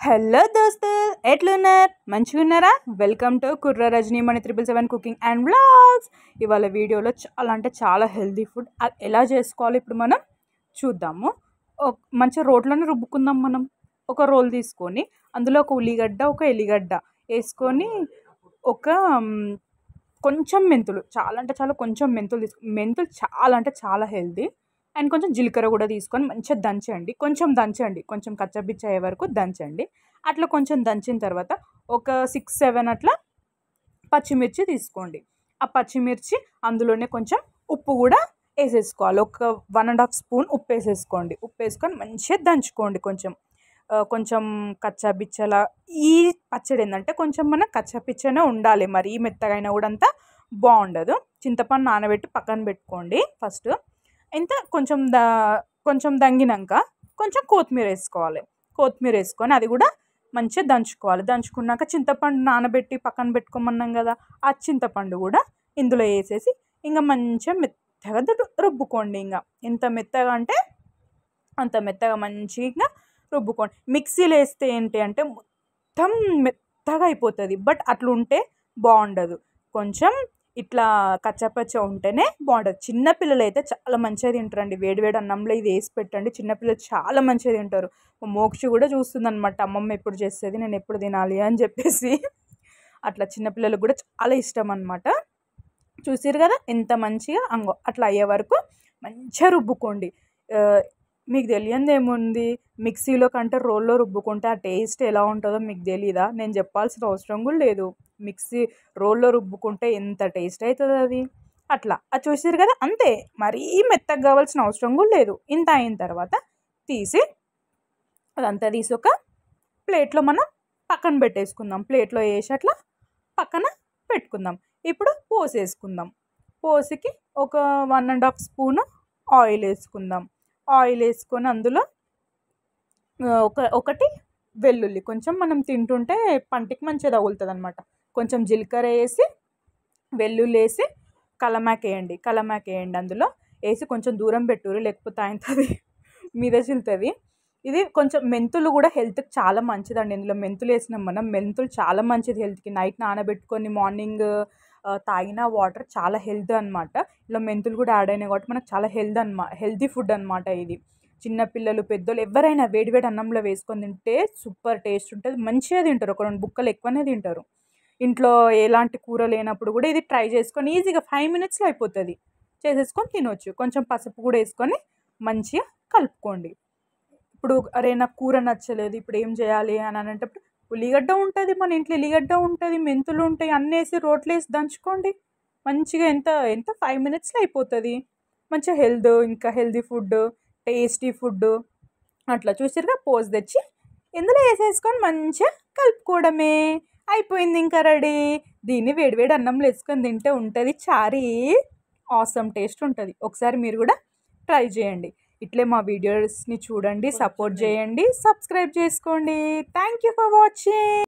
Hello దోస్తులు ఎట్లున్నారు మంచిగున్నారా welcome to కుర్ర రజనీ మణి 777 కుకింగ్ అండ్ వ్లాగ్స్. ఇవాళ వీడియోలో చాలా హెల్తీ ఫుడ్ ఎలా చేసుకోవాలి ఇప్పుడు మనం చూద్దాము. మంచి రోట్లను రుబ్బుకుందాం. మనం ఒక రోల్ తీసుకొని అందులో ఒక ఉల్లిగడ్డ ఒక ఎల్లిగడ్డ వేసుకొని ఒక కొంచెం మెంతులు చాలా కొంచెం మెంతులు చాలా హెల్తీ. అండ్ కొంచెం జీలకర్ర కూడా తీసుకొని మంచిగా దంచండి. కొంచెం కచ్చపిచ్చ అయ్యే వరకు దంచండి. అట్లా కొంచెం దంచిన తర్వాత ఒక 6-7 అట్లా పచ్చిమిర్చి తీసుకోండి. ఆ పచ్చిమిర్చి అందులోనే కొంచెం ఉప్పు కూడా వేసేసుకోవాలి. ఒక 1.5 స్పూన్ ఉప్పు వేసేసుకోండి. ఉప్పు వేసుకొని మంచిగా దంచుకోండి. కొంచెం కచ్చాపిచ్చలా. ఈ పచ్చడి ఏంటంటే కొంచెం మన కచ్చాపిచ్చనే ఉండాలి, మరీ మెత్తగా అయినా కూడా అంతా బాగుండదు. చింతపండు నానబెట్టి పక్కన పెట్టుకోండి ఫస్ట్. ఇంత కొంచెం దంగినాక కొంచెం కొత్తిమీర వేసుకొని అది కూడా మంచిగా దంచుకున్నాక చింతపండు నానబెట్టి పక్కన పెట్టుకోమన్నాం కదా, ఆ చింతపండు కూడా ఇందులో వేసేసి ఇంకా మంచిగా మెత్తగా రుబ్బుకోండి. ఇంకా ఎంత మెత్తగా అంటే అంత మెత్తగా మంచిగా రుబ్బుకోండి. మిక్సీలో వేస్తే ఏంటి అంటే మొత్తం మెత్తగా అయిపోతుంది, బట్ అట్లా ఉంటే బాగుండదు. కొంచెం ఇట్లా కచ్చపచ్చ ఉంటేనే బాగుంటుంది. చిన్నపిల్లలు అయితే చాలా మంచిగా తింటారండి. వేడివేడి అన్నంలో ఇది వేసి పెట్టండి, చిన్నపిల్లలు చాలా మంచిగా తింటారు. మోక్షి కూడా చూస్తుంది అనమాట, అమ్మమ్మ ఎప్పుడు చేస్తుంది, నేను ఎప్పుడు తినాలి అని చెప్పేసి. అట్లా చిన్నపిల్లలకు కూడా చాలా ఇష్టం అనమాట. చూసారు కదా ఎంత మంచిగా అట్లా అయ్యే వరకు మంచిగా రుబ్బుకోండి. మీకు తెలియంది ఏముంది, మిక్సీలో కంటే రోల్లో రుబ్బుకుంటే ఆ టేస్ట్ ఎలా ఉంటుందో మీకు తెలీదా? నేను చెప్పాల్సిన అవసరం కూడా లేదు. రోల్లో రుబ్బుకుంటే ఎంత టేస్ట్ అవుతుంది అది. అట్లా అది చూసారు కదా, అంతే. మరీ మెత్తగా కావాల్సిన అవసరం కూడా లేదు. ఇంత అయిన తర్వాత అదంతా తీసి ఒక ప్లేట్లో మనం పక్కన పెట్టేసుకుందాం. ప్లేట్లో వేసి అట్లా పక్కన పెట్టుకుందాం. ఇప్పుడు పోసికి ఒక 1.5 స్పూన్ ఆయిల్ వేసుకుందాం. ఆయిల్ వేసుకొని అందులో ఒకటి వెల్లుల్లి, కొంచెం మనం తింటుంటే పంటికి మంచిగా తగులుతుంది అనమాట. కొంచెం జీలకర్ర వేసి వెల్లుల్లి వేసి కలమాక్ వేయండి. అందులో వేసి కొంచెం దూరం పెట్టుర్రు, లేకపోతే అవుతుంది మీద చిల్లుతుంది. ఇది కొంచెం మెంతులు కూడా హెల్త్కి చాలా మంచిదండి. ఇందులో మెంతులు వేసినాం మనం. మెంతులు చాలా మంచిది హెల్త్కి. నైట్ నానబెట్టుకొని మార్నింగ్ తాగిన వాటర్ చాలా హెల్త్ అనమాట. ఇలా మెంతులు కూడా యాడ్ అయినాయి కాబట్టి మనకు చాలా హెల్తీ ఫుడ్ అనమాట ఇది. చిన్నపిల్లలు పెద్దలు ఎవరైనా వేడివేడి అన్నంలో వేసుకొని తింటే సూపర్ టేస్ట్ ఉంటుంది, మంచిగా తింటారు. ఒక 2 బుక్కలు ఎక్కువనే తింటారు. ఇంట్లో ఎలాంటి కూర లేనప్పుడు కూడా ఇది ట్రై చేసుకొని ఈజీగా 5 మినిట్స్లో అయిపోతుంది, చేసేసుకొని తినొచ్చు. కొంచెం పసుపు కూడా వేసుకొని మంచిగా కలుపుకోండి. ఇప్పుడు అరే నాకు కూర నచ్చలేదు, ఇప్పుడు ఏం చేయాలి అని అనేటప్పుడు ఉల్లిగడ్డ ఉంటుంది మన ఇంట్లో, ఎల్లిగడ్డ ఉంటుంది, మెంతులు ఉంటాయి, అన్నీ వేసి రోట్లో వేసి దంచుకోండి. మంచిగా ఎంత 5 మినిట్స్లో అయిపోతుంది. మంచిగా ఇంకా హెల్తీ ఫుడ్, టేస్టీ ఫుడ్. అట్లా చూసారుగా, పోసి తెచ్చి ఇందులో వేసేసుకొని మంచిగా కలుపుకోవడమే. అయిపోయింది, ఇంకా రెడీ. దీన్ని వేడివేడి అన్నంలో వేసుకొని తింటే ఉంటుంది చారీ ఆసమ్ టేస్ట్ ఉంటుంది. ఒకసారి మీరు కూడా ట్రై చేయండి. ఇట్లే మా వీడియోస్ని చూడండి, సపోర్ట్ చేయండి, సబ్స్క్రైబ్ చేసుకోండి. Thank you for watching.